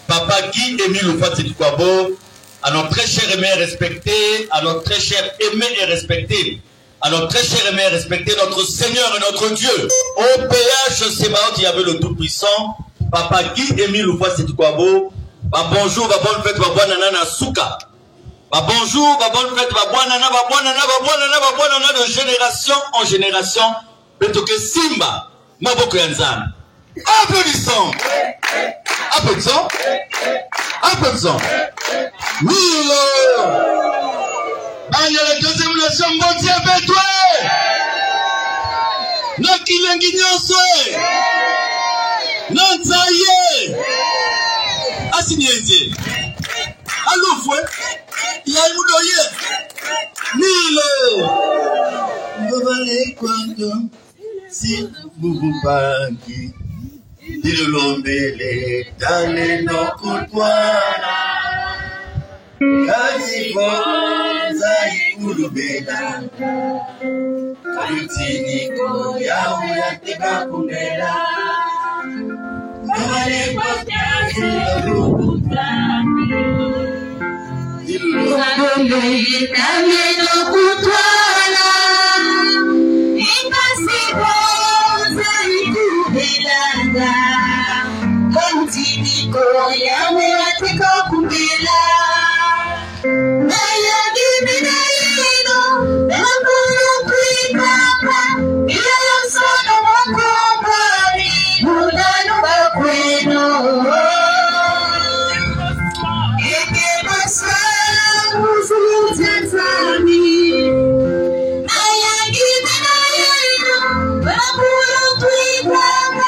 Papa Guy Émile Oufouassédoukwabo, à notre très cher aimé et respecté, à notre très cher aimé et respecté, à notre très cher aimé et respecté, notre Seigneur et notre Dieu, au PH Sébaot, il y avait le Tout-Puissant, Papa Guy Émile Oufouassédoukwabo, bonjour, bonne fête, bonne nana souka. Bonjour, bonne fête, bonne nana de génération en génération, Betoke Simba, Maboko Yanzan. Applaudissons. Applaudissons. Applaudissons. Milo. Il y a la deuxième nation, bon Dieu, avec toi. Non, qui l'enguignonce. Non, ça y est. Assigné. Allô, fouet. Il y a une Milo. Vous allez quoi, si vous vous parlez. Dilulombele dale no kutwala kazi bonza ikulubela kalutiniko yawe yateka kumela kamale kwakazi lukutami dilulombele dale no kutwala kazi bonza ikulubela Kontiniko yawe ateka kumbela Naya gibina yino Nakuru kuipapa Ila yasana wakumbani Mulanu bakweno Eke basa Muzutetani Naya gibina yino Nakuru kuipapa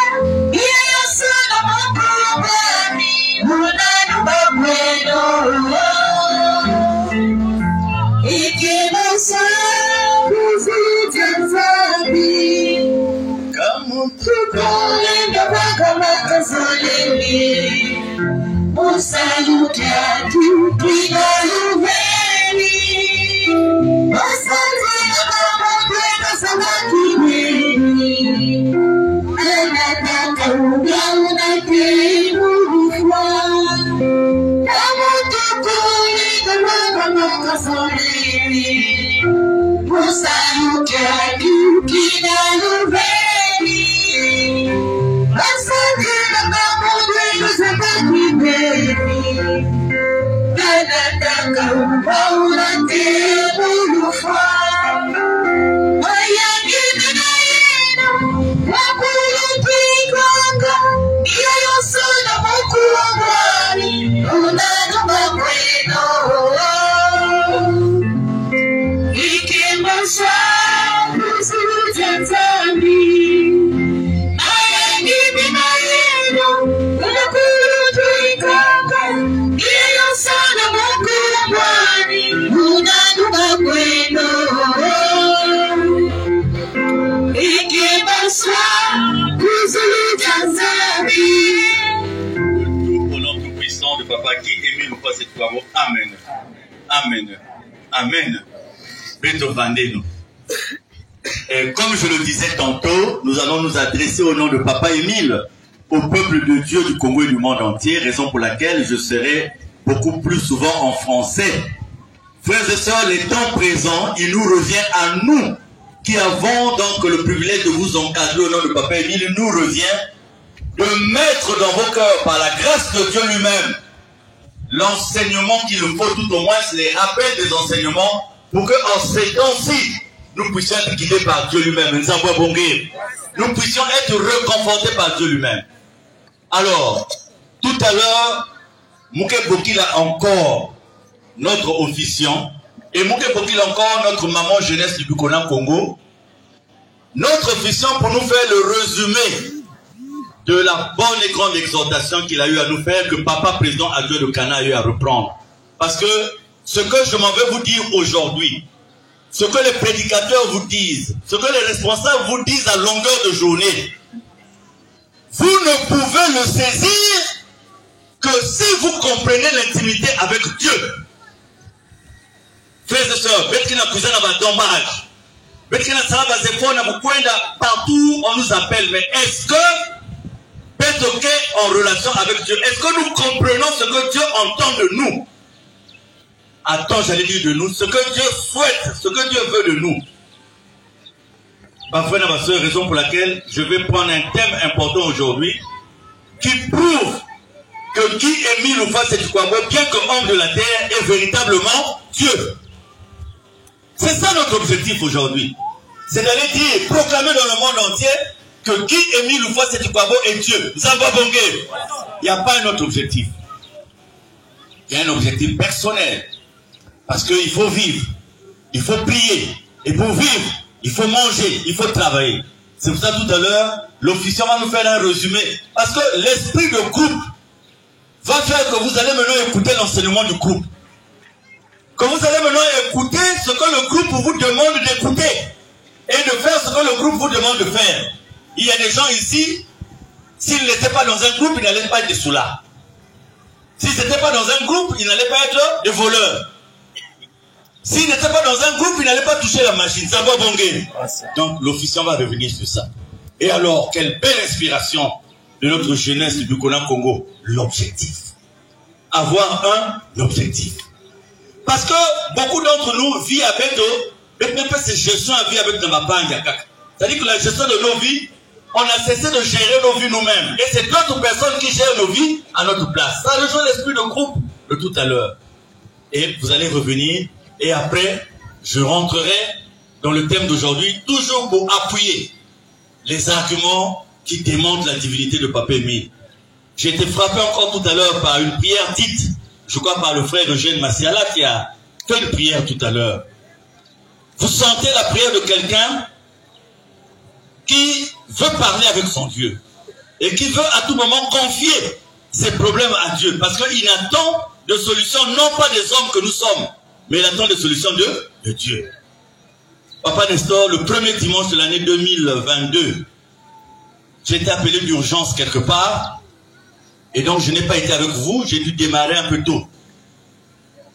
Amen. Amen. Amen. Et comme je le disais tantôt, nous allons nous adresser au nom de Papa Émile, au peuple de Dieu du Congo et du monde entier, raison pour laquelle je serai beaucoup plus souvent en français. Frères et sœurs, les temps présents, il nous revient à nous, qui avons donc le privilège de vous encadrer au nom de Papa Émile, il nous revient de mettre dans vos cœurs, par la grâce de Dieu lui-même, l'enseignement qu'il nous faut, tout au moins les rappels des enseignements, pour qu'en ces temps-ci, nous puissions être guidés par Dieu lui-même. Nous puissions être réconfortés par Dieu lui-même. Alors, tout à l'heure, Mouké Bokila encore notre officiant, et Mouké Bokila encore notre maman jeunesse du Bukona Congo, notre officiant pour nous faire le résumé de la bonne et grande exhortation qu'il a eu à nous faire, que Papa Président Adjoint de Cana a eu à reprendre. Parce que ce que je m'en vais vous dire aujourd'hui, ce que les prédicateurs vous disent, ce que les responsables vous disent à longueur de journée, vous ne pouvez le saisir que si vous comprenez l'intimité avec Dieu. Frères et sœurs, partout on nous appelle, mais est-ce que en relation avec Dieu, est-ce que nous comprenons entend de nous, attend, j'allais dire de nous, ce que Dieu souhaite, ce que Dieu veut de nous. Ma frère, ma soeur, raison pour laquelle je vais prendre un thème important aujourd'hui qui prouve que Guy Émile Houphouët-Sédhiou-Kouamouo, bien que homme de la terre, est véritablement Dieu. C'est ça notre objectif aujourd'hui. C'est d'aller dire, proclamer dans le monde entier que Guy Émile Houphouët-Sédhiou-Kouamouo est Dieu. Zamba Bongé. Il n'y a pas un autre objectif. Il y a un objectif personnel. Parce qu'il faut vivre, il faut prier. Et pour vivre, il faut manger, il faut travailler. C'est pour ça tout à l'heure, l'officier va nous faire un résumé. Parce que l'esprit de groupe va faire que vous allez maintenant écouter l'enseignement du groupe. Que vous allez maintenant écouter ce que le groupe vous demande d'écouter. Et de faire ce que le groupe vous demande de faire. Il y a des gens ici, s'ils n'étaient pas dans un groupe, ils n'allaient pas être des soulards. S'ils n'étaient pas dans un groupe, ils n'allaient pas être des voleurs. S'ils n'étaient pas dans un groupe, ils n'allaient pas toucher la machine. Ça va bonguer. Donc l'officier va revenir sur ça. Et alors, quelle belle inspiration de notre jeunesse du Congo. L'objectif. Avoir un objectif. Parce que beaucoup d'entre nous vivent avec eux, et même pas cette gestion à vie avec notre papa. C'est-à-dire que la gestion de nos vies, on a cessé de gérer nos vies nous-mêmes. Et c'est d'autres personnes qui gèrent nos vies à notre place. Ça rejoint l'esprit de groupe de tout à l'heure. Et vous allez revenir. Et après, je rentrerai dans le thème d'aujourd'hui, toujours pour appuyer les arguments qui démontrent la divinité de Papa Émile. J'ai été frappé encore tout à l'heure par une prière dite, je crois par le frère Eugène Massiala qui a fait une prière tout à l'heure. Vous sentez la prière de quelqu'un qui veut parler avec son Dieu et qui veut à tout moment confier ses problèmes à Dieu parce qu'il attend de solutions non pas des hommes que nous sommes, mais il attend des solutions de Dieu. Papa Nestor, le premier dimanche de l'année 2022, j'ai été appelé d'urgence quelque part, et donc je n'ai pas été avec vous, j'ai dû démarrer un peu tôt.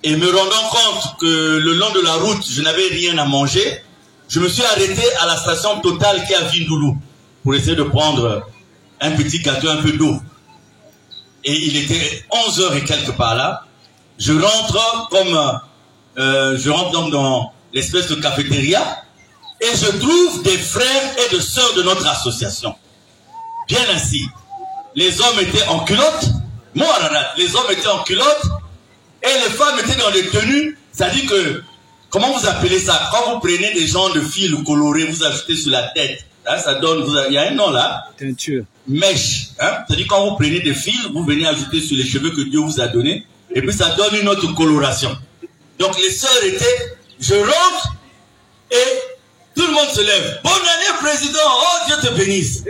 Et me rendant compte que le long de la route, je n'avais rien à manger, je me suis arrêté à la station Total qui est à Vindoulou, pour essayer de prendre un petit gâteau, un peu d'eau. Et il était 11h et quelque part là. Je rentre donc dans l'espèce de cafétéria et je trouve des frères et des sœurs de notre association. Bien assis. Les hommes étaient en culotte, les hommes étaient en culotte et les femmes étaient dans des tenues. C'est-à-dire que, comment vous appelez ça? Quand vous prenez des genres de fils colorés, vous ajoutez sur la tête. Hein, ça donne, il y a un nom là. Teinture. Mèche. Hein? C'est-à-dire quand vous prenez des fils, vous venez ajouter sur les cheveux que Dieu vous a donnés. Et puis ça donne une autre coloration. Donc les sœurs étaient, je rentre et tout le monde se lève. Bonne année président, oh Dieu te bénisse.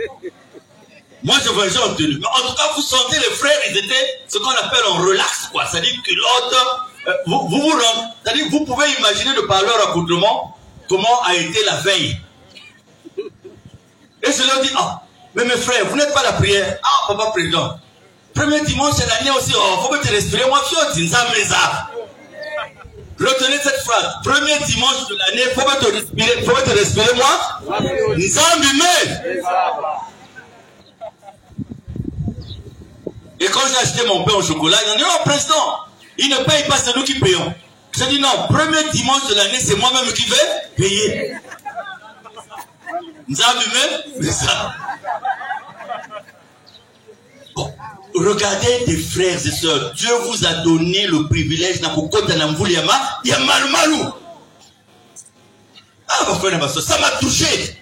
Moi je voyageais en tenue. Mais en tout cas vous sentez les frères, ils étaient ce qu'on appelle en relax quoi. C'est-à-dire que l'autre, c'est-à-dire vous pouvez imaginer de par leur accoutrement comment a été la veille. Et je leur dis, ah, mais mes frères, vous n'êtes pas la prière. Ah, papa président. Premier dimanche de l'année aussi, oh, faut te respirer, moi, fiotti, ça. Retenez cette phrase. Premier dimanche de l'année, faut te respirer, moi. Et quand j'ai acheté mon pain au chocolat, il a dit, oh, président, il ne paye pas, c'est nous qui payons. J'ai dit, non, premier dimanche de l'année, c'est moi-même qui vais payer. C'est ça. Bon, regardez des frères et sœurs. Dieu vous a donné le privilège ça m'a touché.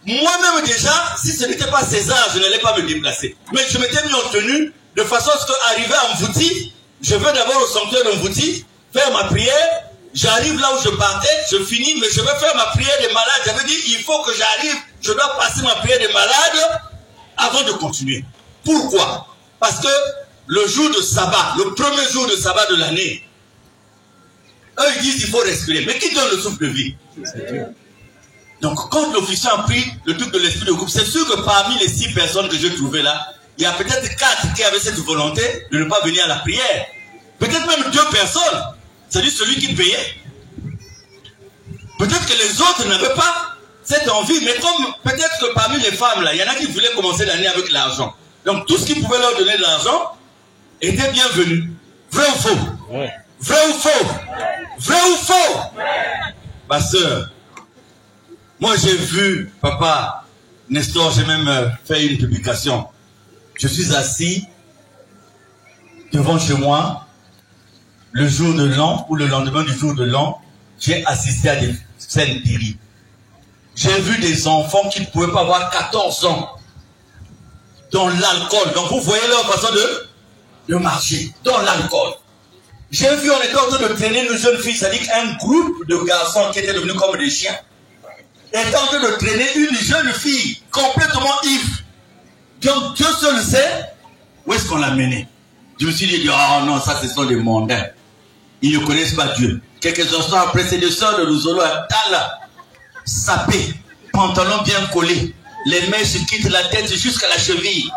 Moi-même déjà, si ce n'était pas César, je n'allais pas me déplacer. Mais je m'étais mis en tenue de façon à ce qu'arriver à Mvouti, je vais d'abord au sanctuaire de Mvouti, faire ma prière. J'arrive là où je partais, je finis, mais je vais faire ma prière des malades. J'avais dit, il faut que j'arrive, je dois passer ma prière des malades avant de continuer. Pourquoi? Parce que le jour de sabbat, le premier jour de sabbat de l'année, eux ils disent il faut respirer. Mais qui donne le souffle de vie? Donc quand l'officier a pris le truc de l'esprit de groupe, c'est sûr que parmi les 6 personnes que j'ai trouvées là, il y a peut-être 4 qui avaient cette volonté de ne pas venir à la prière. Peut-être même 2 personnes. C'est-à-dire celui qui payait. Peut-être que les autres n'avaient pas cette envie, mais comme peut-être que parmi les femmes là, il y en a qui voulaient commencer l'année avec l'argent. Donc tout ce qui pouvait leur donner de l'argent, était bienvenu. Vrai ou faux? Ouais. Vrai ou faux? Vrai ou faux? Ma soeur, moi j'ai vu, papa, Nestor, j'ai même fait une publication. Je suis assis devant chez moi, le jour de l'an ou le lendemain du jour de l'an, j'ai assisté à des scènes terribles. J'ai vu des enfants qui ne pouvaient pas avoir 14 ans dans l'alcool. Donc vous voyez leur façon de marcher, dans l'alcool. J'ai vu, on était en train de traîner une jeune fille, c'est-à-dire qu'un groupe de garçons qui étaient devenus comme des chiens, était en train de traîner une jeune fille, complètement ivre. Donc Dieu seul sait où est-ce qu'on l'a menée. Je me suis dit, oh non, ça ce sont des mondains. Ils ne connaissent pas Dieu. Quelques instants après, c'est des sœurs de Luzolo à Tala, sapées, pantalon bien collé, les mèches quittent la tête jusqu'à la cheville.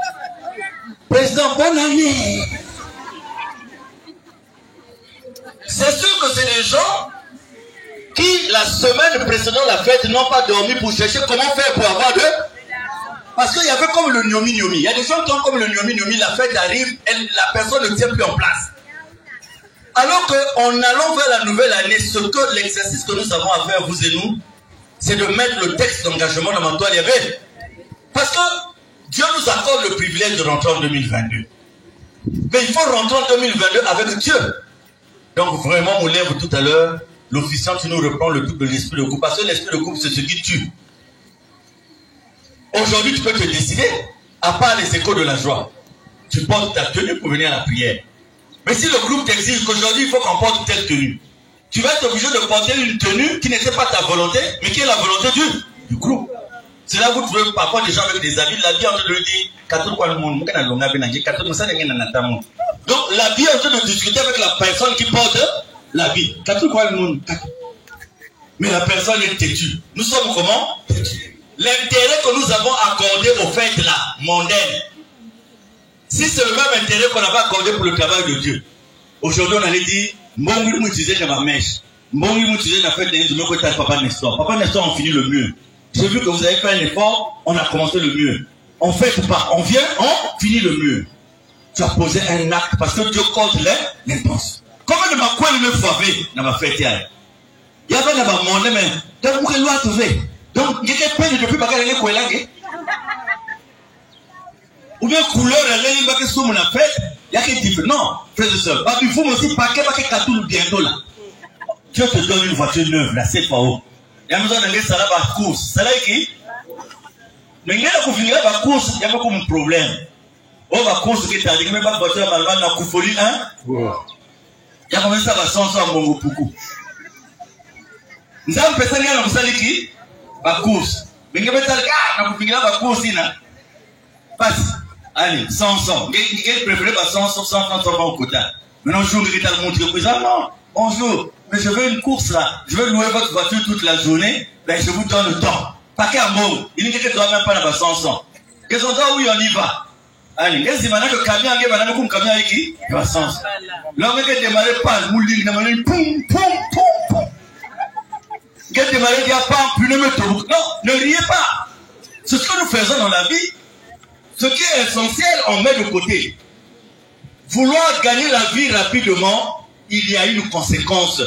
Président, bonne année. C'est sûr que c'est des gens qui, la semaine précédant la fête, n'ont pas dormi pour chercher comment faire pour avoir de... Parce qu'il y avait comme le gnomi-gnomi. Il y a des gens qui ont comme le gnomi-gnomi, la fête arrive, la personne ne tient plus en place. Alors qu'en allant vers la nouvelle année, l'exercice que nous avons à faire, vous et nous, c'est de mettre le texte d'engagement dans ma toile. Parce que Dieu nous accorde le privilège de rentrer en 2022. Mais il faut rentrer en 2022 avec Dieu. Donc vraiment, on lève tout à l'heure, l'officiant, tu nous reprends le truc de l'esprit de couple. Parce que l'esprit de couple, c'est ce qui tue. Aujourd'hui, tu peux te décider, à part les échos de la joie. Tu portes ta tenue pour venir à la prière. Mais si le groupe t'exige qu'aujourd'hui, il faut qu'on porte telle tenue, tu vas être obligé de porter une tenue qui n'était pas ta volonté, mais qui est la volonté du groupe. C'est là où vous trouvez parfois des gens avec des habits, l'habit en train de lui dire, donc l'habit en train de discuter avec la personne qui porte l'habit. Mais la personne est têtue. Nous sommes comment? L'intérêt que nous avons accordé aux fêtes là, mondaines, si c'est le même intérêt qu'on avait accordé pour le travail de Dieu, aujourd'hui on allait dire, Mbongi nous utilisait dans ma mèche, Mbongi nous utilisait dans la fête de notre Papa Nestor. Papa Nestor, on finit le mieux. J'ai vu que vous avez fait un effort, on a commencé le mieux. On fait pas, on vient, on finit le mieux. Tu as posé un acte parce que Dieu compte l'impense. Comment ne m'a quoi le favé dans ma fête? Il y avait dans ma monde, mais donc vous loi trouver. Donc il y a peine depuis pas qu'elle est quoi là. Ou bien couleur elle est pas que sous mon fête, il y a quelque chose. Non, frère et sœur, il faut aussi paquet pas que tout bientôt là. Dieu te donne une voiture neuve là, c'est pas haut. Il y a besoin d'aller ça là bas course. C'est là qui mais il y a qu'on finira la course, il y a pas comme un problème. On va course qui t'a dit mais pas voiture malvan na kufoli hein. Il y a comme ça va sans mongo poukou. Nous avons personne qui a nous qui la course. Mais il y a personne qui a finira la course là. Passe. Allez, 100. Il préfère pas 100 au côté. Maintenant jour il t'a montré le président non. Bonjour, mais je veux une course là. Je veux louer votre voiture toute la journée. Ben je vous donne le temps. Pas qu'à mot. Il n'y a que toi même pas dans 100. Qu'est-ce qu'on doit où on y va? Allez, qu'est-ce que le camion est maintenant comme camion avec qui? Il va 100. L'homme qui démarre pas, mouline, démarre poum poum poum poum. Qui démarre il y a pas plus ne me trouve. Non, ne riez pas. C'est ce que nous faisons dans la vie. Ce qui est essentiel, on met de côté. Vouloir gagner la vie rapidement, il y a une conséquence.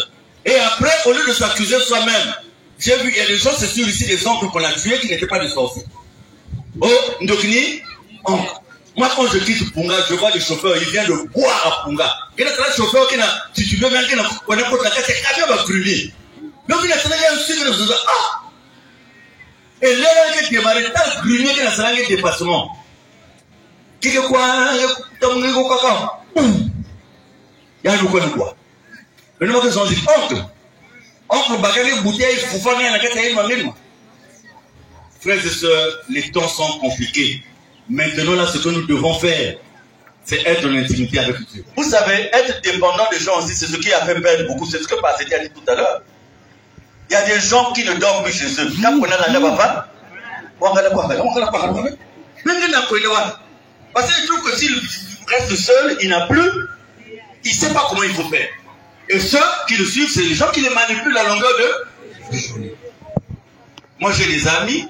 Et après, au lieu de s'accuser soi-même, j'ai vu, il y a des gens, c'est sûr ici, des oncles qu'on a tués qui n'étaient pas des sorciers. Oh, Ndokini, oncle. Moi, quand je quitte Punga, je vois des chauffeurs, ils viennent de boire à Punga. Il y a des chauffeurs qui n'ont, si tu veux bien, qui n'ont, on n'a pas de la tête, c'est camion va brûler. Donc, il y a un sucre de ce ah! Et là, il y a des marées, tant brûlé qu'il y a un dépassement. Qu'est-ce que quoi, il y a un quoi. Mais nous, on dit, oncle, bagarre, bouteille, foufa, il y a un cas, frères et sœurs, les temps sont compliqués. Maintenant, là, ce que nous devons faire, c'est être en intimité avec Dieu. Vous savez, être dépendant des gens aussi, c'est ce qui a fait perdre beaucoup. C'est ce que Pasteur a dit tout à l'heure. Il y a des gens qui ne dorment plus chez eux. Quand on a la papa, parce qu'il trouve que s'il reste seul, il n'a plus, il ne sait pas comment il faut faire. Et ceux qui le suivent, c'est les gens qui les manipulent à longueur de journée. Moi, j'ai des amis,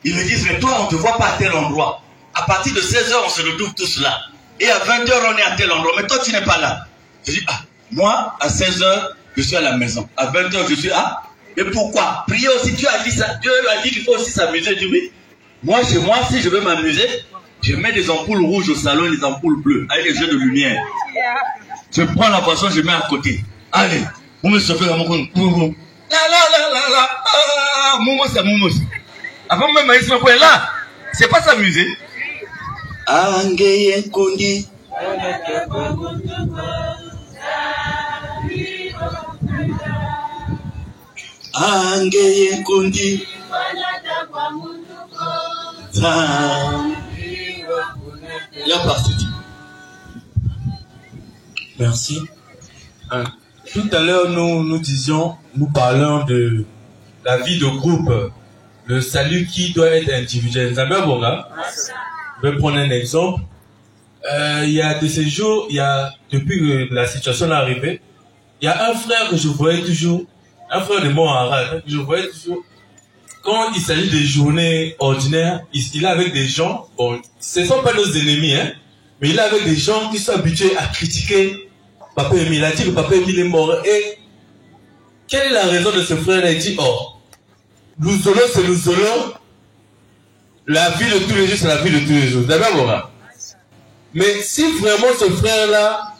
ils me disent, mais toi, on ne te voit pas à tel endroit. À partir de 16h, on se retrouve tous là. Et à 20h, on est à tel endroit. Mais toi, tu n'es pas là. Je dis, ah, moi, à 16h, je suis à la maison. À 20h, je suis à... Mais pourquoi? Prier aussi, Dieu a dit ça. Dieu a dit qu'il faut aussi s'amuser. Je dis oui. Moi, chez moi, si je veux m'amuser, je mets des ampoules rouges au salon et des ampoules bleues avec des jeux de lumière. Je prends la boisson, je mets à côté. Allez, on me chauffe dans mon compte. Moumous, c'est moumous. Avant même, il se là. C'est pas s'amuser. Angeye Kondi. Angeye Kondi. Il y a parti. Merci. Tout à l'heure, nous parlons de la vie de groupe, le salut qui doit être individuel. Je vais prendre un exemple. Il y a de ces jours, depuis que la situation est arrivée, il y a un frère que je voyais toujours, un frère de mon arabe, que je voyais toujours. Quand il s'agit de journées ordinaires, il est avec des gens, bon, ce ne sont pas nos ennemis, hein, mais il est avec des gens qui sont habitués à critiquer Papa Emile. Il a dit que Papa Emile est mort. Et quelle est la raison de ce frère-là? Il dit, oh, Louzolo, c'est Louzolo. La vie de tous les jours, c'est la vie de tous les jours. D'accord? Mais si vraiment ce frère-là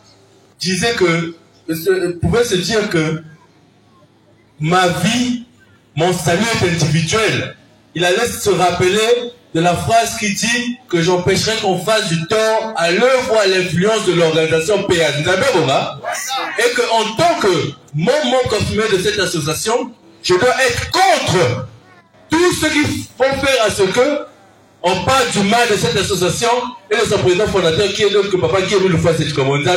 disait que, pouvait se dire que ma vie, mon salut est individuel, il allait se rappeler de la phrase qui dit que j'empêcherai qu'on fasse du tort à l'œuvre ou à l'influence de l'organisation PA. Et qu'en tant que membre confirmé de cette association, je dois être contre tous ceux qui font faire à ce que on parle du mal de cette association et de son président fondateur qui est l'autre que papa qui est venu le faire cette commande.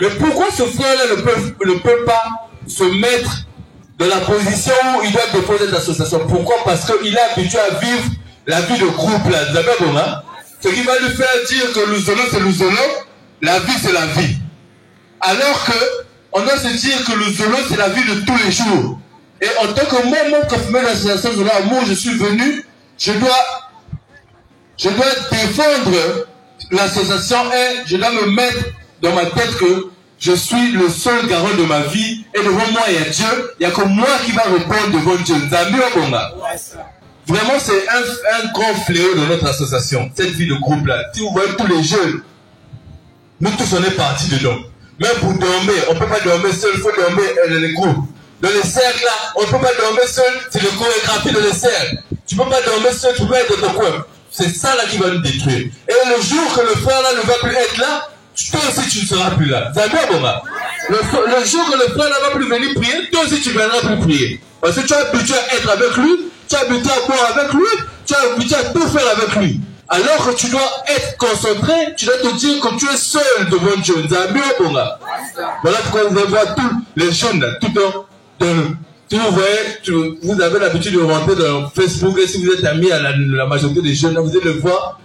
Mais pourquoi ce frère-là ne peut pas se mettre dans la position où il doit déposer cette association? Pourquoi? Parce qu'il est habitué à vivre la vie de groupe là. Ce qui va lui faire dire que Louzolo c'est Louzolo, la vie c'est la vie. Alors que on doit se dire que Louzolo c'est la vie de tous les jours. Et en tant que membre confirmé de l'association de l'amour, je suis venu, je dois défendre l'association et je dois me mettre dans ma tête que je suis le seul garant de ma vie et devant moi il y a Dieu, il n'y a que moi qui va répondre devant Dieu. Vraiment c'est un grand fléau de notre association, cette vie de groupe là. Si vous voyez tous les jeunes, nous tous on est partis dedans. Même pour dormir, on ne peut pas dormir seul, il faut dormir dans les groupes. Dans les cercles là, on ne peut pas dormir seul, c'est le chorégraphie dans les cercles. Tu ne peux pas dormir seul, tu peux être dans ton coin. C'est ça là qui va nous détruire. Et le jour que le frère là ne va plus être là, toi aussi tu ne seras plus là. Le jour que le frère là ne va plus venir prier, toi aussi tu ne viendras plus prier. Parce que tu es habitué à être avec lui, tu es habitué à boire avec lui, tu es habitué à tout faire avec lui. Alors que tu dois être concentré, tu dois te dire que tu es seul devant Dieu. Voilà pourquoi vous allez voir tous les jeunes là, tout le temps. Si vous voyez, vous avez l'habitude de rentrer dans Facebook et si vous êtes ami à la majorité des jeunes, vous allez le voir.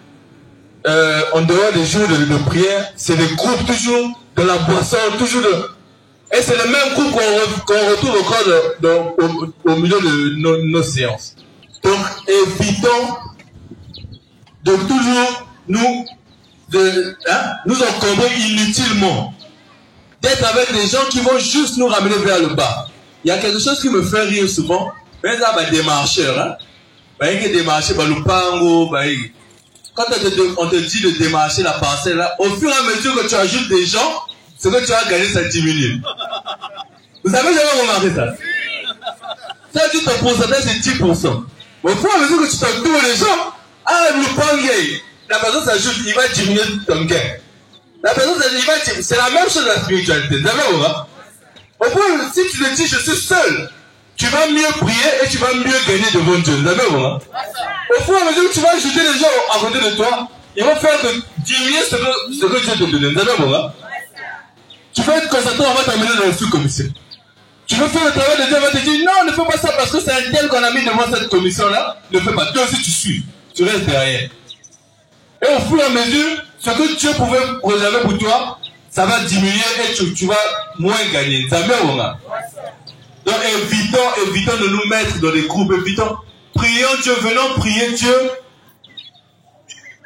En dehors des jours de prière, c'est des groupes toujours de la boisson, toujours de... Et c'est le même groupe qu'on retrouve encore au milieu de nos séances. Donc, évitons de toujours nous encombrer inutilement. D'être avec des gens qui vont juste nous ramener vers le bas. Il y a quelque chose qui me fait rire souvent. Mais là, des marcheurs, hein. Des marcheurs, quand on te dit de démarcher la parcelle là, au fur et à mesure que tu ajoutes des gens, ce que tu as gagné, ça diminue. Vous avez jamais remarqué ça? Ça dit ton pourcentage c'est 10%. Au fur et à mesure que tu t'entoures les gens, la personne s'ajoute, il va diminuer ton gain. La personne s'ajoute, c'est la même chose de la spiritualité. Vous avez remarqué? Au point, si tu te dis je suis seul, tu vas mieux prier et tu vas mieux gagner devant Dieu. Vous avez remarqué? Au fur et à mesure que tu vas ajouter les gens à côté de toi, ils vont faire diminuer ce que Dieu te donne. Vous avez remarqué? Tu vas être concentré, on va t'amener dans le sous-commission. Tu veux faire le travail de Dieu, on va te dire non, ne fais pas ça parce que c'est un tel qu'on a mis devant cette commission-là. Ne fais pas. Toi aussi tu suis. Tu restes derrière. Et au fur et à mesure, ce que Dieu pouvait réserver pour toi, ça va diminuer et tu vas moins gagner. Ça va bien, donc évitons de nous mettre dans des groupes, prions Dieu, venons prier Dieu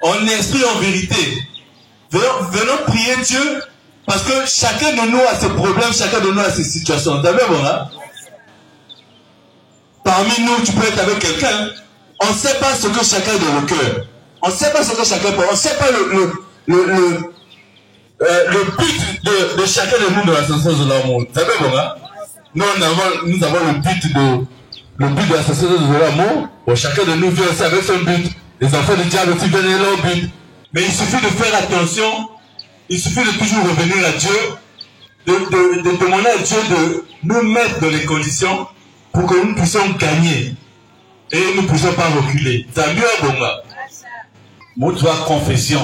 en esprit, en vérité. venons prier Dieu parce que chacun de nous a ses problèmes, chacun de nous a ses situations. D'accord, bon, hein? Parmi nous, tu peux être avec quelqu'un. On ne sait pas ce que chacun a dans le cœur. On ne sait pas ce que chacun peut. On ne sait pas le but de chacun de nous dans l'ascension de l'amour. D'accord, bon, hein? Nous avons le but de l'ascension de l'amour. Bon, chacun de nous vient aussi avec son but. Les enfants du diable aussi viennent avec leur but. Mais il suffit de faire attention. Il suffit de toujours revenir à Dieu, de demander à Dieu de nous mettre dans les conditions pour que nous puissions gagner et nous ne puissions pas reculer. C'est mieux à Bonga. Moi, tu vois, confession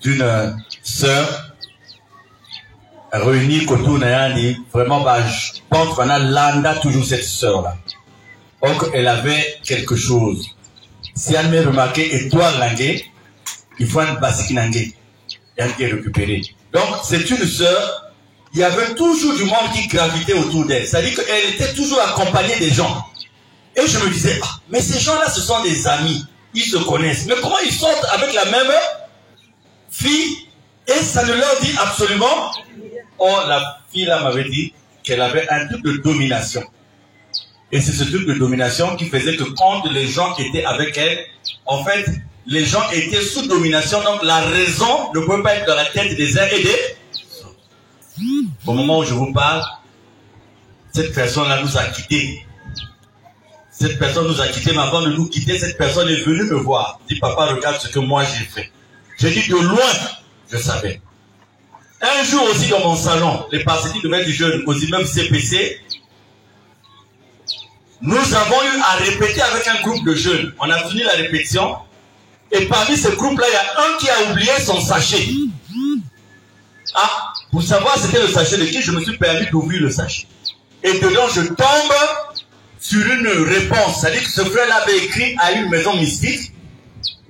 d'une sœur réunie autour Nayani, vraiment, bah, je pense qu'on a l'anda toujours cette sœur-là. Donc, elle avait quelque chose. Si elle m'a remarqué, et toi, Langé, il faut un basique Langé. Elle qui est récupérée. Donc, c'est une sœur, il y avait toujours du monde qui gravitait autour d'elle. C'est-à-dire qu'elle était toujours accompagnée des gens. Et je me disais, ah, mais ces gens-là, ce sont des amis. Ils se connaissent. Mais comment ils sortent avec la même fille et ça ne leur dit absolument. Oh, la fille-là m'avait dit qu'elle avait un truc de domination. Et c'est ce truc de domination qui faisait que quand les gens étaient avec elle, en fait, les gens étaient sous domination, donc la raison ne peut pas être dans la tête des uns et des autres. Au moment où je vous parle, cette personne-là nous a quittés. Cette personne nous a quittés, mais avant de nous quitter, cette personne est venue me voir. Dit, papa, regarde ce que moi j'ai fait. J'ai dit, de loin, je savais. Un jour aussi dans mon salon, les parasites devaient du jeune, aussi même CPC, nous avons eu à répéter avec un groupe de jeunes. On a fini la répétition. Et parmi ce groupe-là, il y a un qui a oublié son sachet. Ah, pour savoir c'était le sachet de qui, je me suis permis d'ouvrir le sachet. Et dedans, je tombe sur une réponse. C'est-à-dire que ce frère-là avait écrit à une maison mystique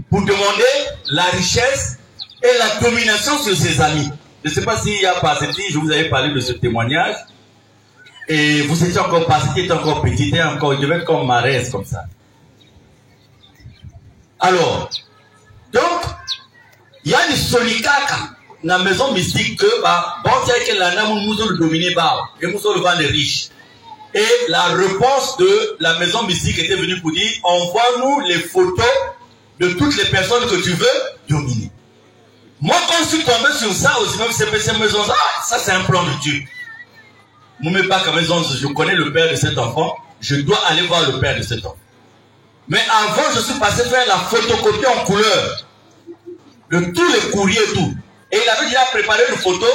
pour demander la richesse et la domination sur ses amis. Je ne sais pas s'il y a pas cette je vous avais parlé de ce témoignage. Et vous étiez encore pas, c'était encore petit, il devait être comme Marès, comme ça. Alors, donc, il y a une solikaka dans la maison mystique que, bah, bon, c'est que la namu nous le dominer, bah, et nous le vend les riches. Et la réponse de la maison mystique était venue pour dire, envoie-nous les photos de toutes les personnes que tu veux dominer. Moi, quand je suis tombé sur ça, aussi même ces maisons, ça c'est un plan de Dieu. Ne me pas comme maison, je connais le père de cet enfant, je dois aller voir le père de cet enfant. Mais avant, je suis passé faire la photocopie en couleur de tous les courriers et tout. Et il avait déjà préparé une photo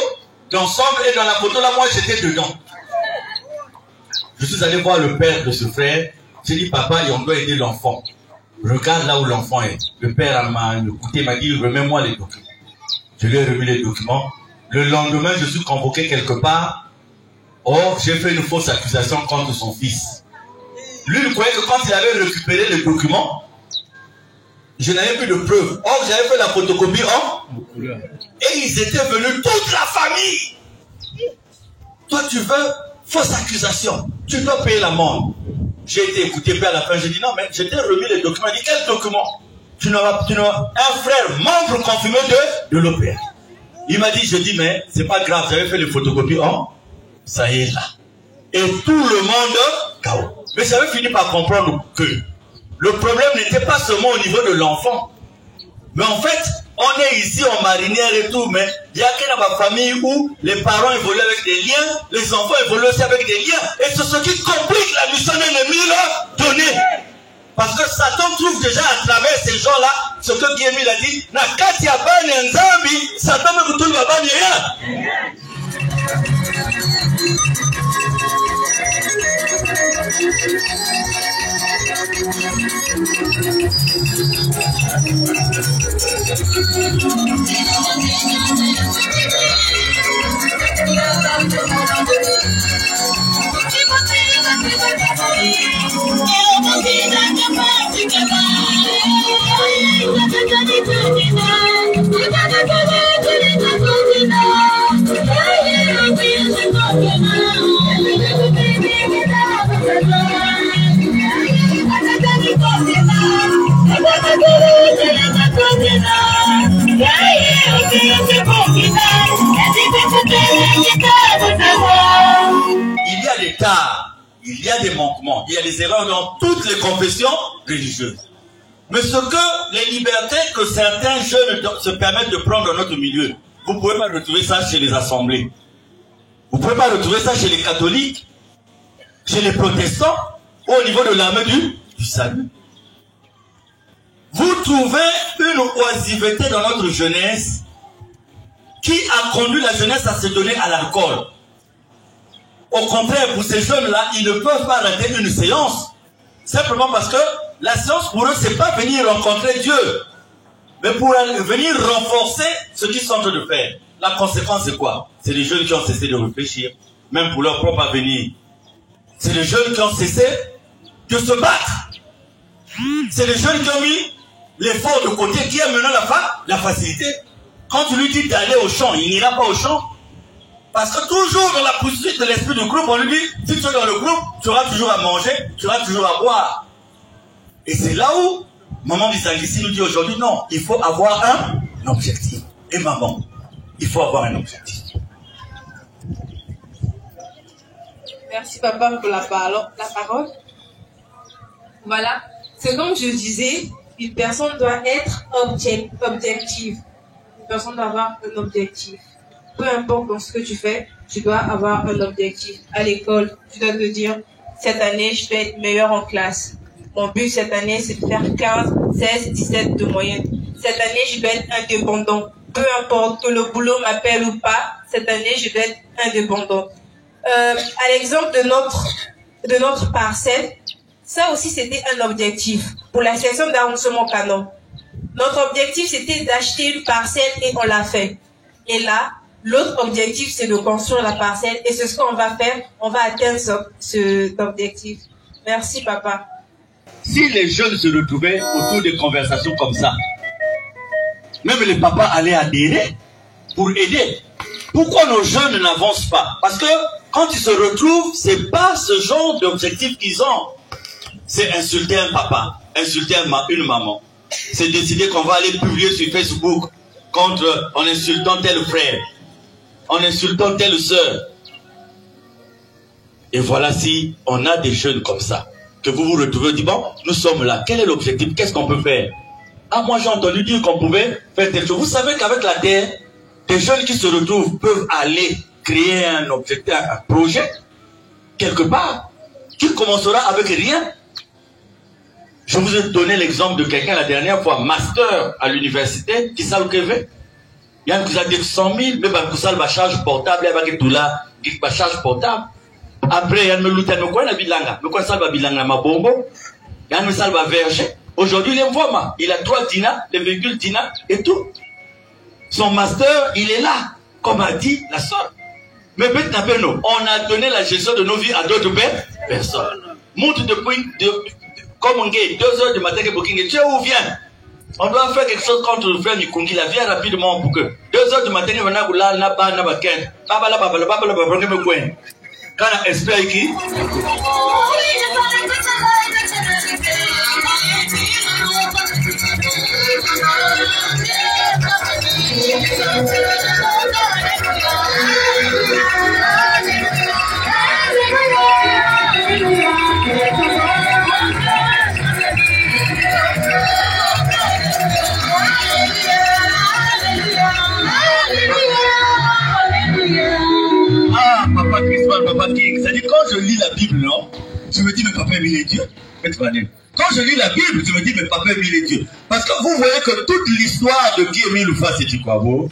d'ensemble et dans la photo là, moi j'étais dedans. Je suis allé voir le père de ce frère. J'ai dit, papa, on doit aider l'enfant. Regarde là où l'enfant est. Le père m'a écouté, m'a dit, remets-moi les documents. Je lui ai remis les documents. Le lendemain, je suis convoqué quelque part. Or, j'ai fait une fausse accusation contre son fils. Lui, il croyait que quand il avait récupéré les documents, je n'avais plus de preuves. Or, j'avais fait la photocopie en et ils étaient venus, toute la famille. Toi, tu veux fausse accusation. Tu dois payer l'amende. J'ai été écouté, puis à la fin, j'ai dit non, mais je t'ai remis les documents. Il dit, quel document? Tu n'auras un frère, membre confirmé de l'OPR. Il m'a dit, je dis, mais c'est pas grave, j'avais fait les photocopies en ça y est là. Et tout le monde, KO. Mais j'avais fini par comprendre que le problème n'était pas seulement au niveau de l'enfant. Mais en fait, on est ici en marinière et tout, mais il y a que dans ma famille où les parents évoluent avec des liens, les enfants évoluent aussi avec des liens. Et c'est ce qui complique la mission ennemie là, donnée. Parce que Satan trouve déjà à travers ces gens-là, ce que Guillemil a dit, na kati ya bani nzambi, Satan me kutu va bani rien. Yeah. tares, il y a des manquements, il y a des erreurs dans toutes les confessions religieuses. Mais ce que les libertés que certains jeunes se permettent de prendre dans notre milieu, vous ne pouvez pas retrouver ça chez les assemblées. Vous ne pouvez pas retrouver ça chez les catholiques, chez les protestants, ou au niveau de l'armée du salut. Vous trouvez une oisiveté dans notre jeunesse qui a conduit la jeunesse à se donner à l'alcool. Au contraire, pour ces jeunes-là, ils ne peuvent pas rater une séance. Simplement parce que la séance pour eux, c'est pas venir rencontrer Dieu, mais pour venir renforcer ce qu'ils sont en train de faire. La conséquence, c'est quoi? C'est les jeunes qui ont cessé de réfléchir, même pour leur propre avenir. C'est les jeunes qui ont cessé de se battre. C'est les jeunes qui ont mis l'effort de côté, qui a mené la facilité. Quand tu lui dis d'aller au champ, il n'ira pas au champ. Parce que toujours dans la poursuite de l'esprit du groupe, on lui dit, si tu es dans le groupe, tu auras toujours à manger, tu auras toujours à boire. Et c'est là où Maman Bisangissi nous dit aujourd'hui, non, il faut avoir un objectif. Et maman, il faut avoir un objectif. Merci papa pour la parole. Voilà, c'est comme je disais, une personne doit être objective. Une personne doit avoir un objectif. Peu importe dans ce que tu fais, tu dois avoir un objectif. À l'école, tu dois te dire, cette année, je vais être meilleur en classe. Mon but cette année, c'est de faire 15, 16, 17 de moyenne. Cette année, je dois être indépendant. Peu importe que le boulot m'appelle ou pas, cette année, je dois être indépendant. À l'exemple de notre parcelle, ça aussi, c'était un objectif pour la section d'arrondissement Canon. Notre objectif, c'était d'acheter une parcelle et on l'a fait. Et là, l'autre objectif, c'est de construire la parcelle et c'est ce qu'on va faire. On va atteindre cet objectif. Merci, papa. Si les jeunes se retrouvaient autour de conversations comme ça, même les papas allaient adhérer pour aider. Pourquoi nos jeunes n'avancent pas? Parce que quand ils se retrouvent, c'est pas ce genre d'objectif qu'ils ont. C'est insulter un papa, insulter une maman. C'est décider qu'on va aller publier sur Facebook en insultant tel frère, en insultant telle sœur. Et voilà, si on a des jeunes comme ça, que vous vous retrouvez, dit bon, nous sommes là, quel est l'objectif, qu'est-ce qu'on peut faire? Ah, moi j'ai entendu dire qu'on pouvait faire quelque chose. Vous savez qu'avec la terre, des jeunes qui se retrouvent peuvent aller créer un objectif, un projet, quelque part, qui commencera avec rien. Je vous ai donné l'exemple de quelqu'un la dernière fois, master à l'université, qui s'est levé. Il y a un qui a dit 100 000, mais il y a une charge portable, il y a une charge portable. Après, il y a une bilanga, il y a une bilanga, il y a une verger. Aujourd'hui, il est vraiment. Il a 3 dinars, des véhicules dinars et tout. Son master, il est là, comme a dit la soeur. Mais on a donné la gestion de nos vies à d'autres personnes. Monte depuis, comme on dit, 2 heures du matin, tu sais où vient? On doit faire quelque chose contre le frère Mikungi, la vient rapidement pour que 2 heures du matin, on a quand on espère qui? Papa King, c'est-à-dire quand je lis la Bible, non, je me dis mais papa il est Dieu. Quand je lis la Bible, je me dis mais papa il est Dieu. Parce que vous voyez que toute l'histoire de Guy-Émile Loufa c'est Chikwabo,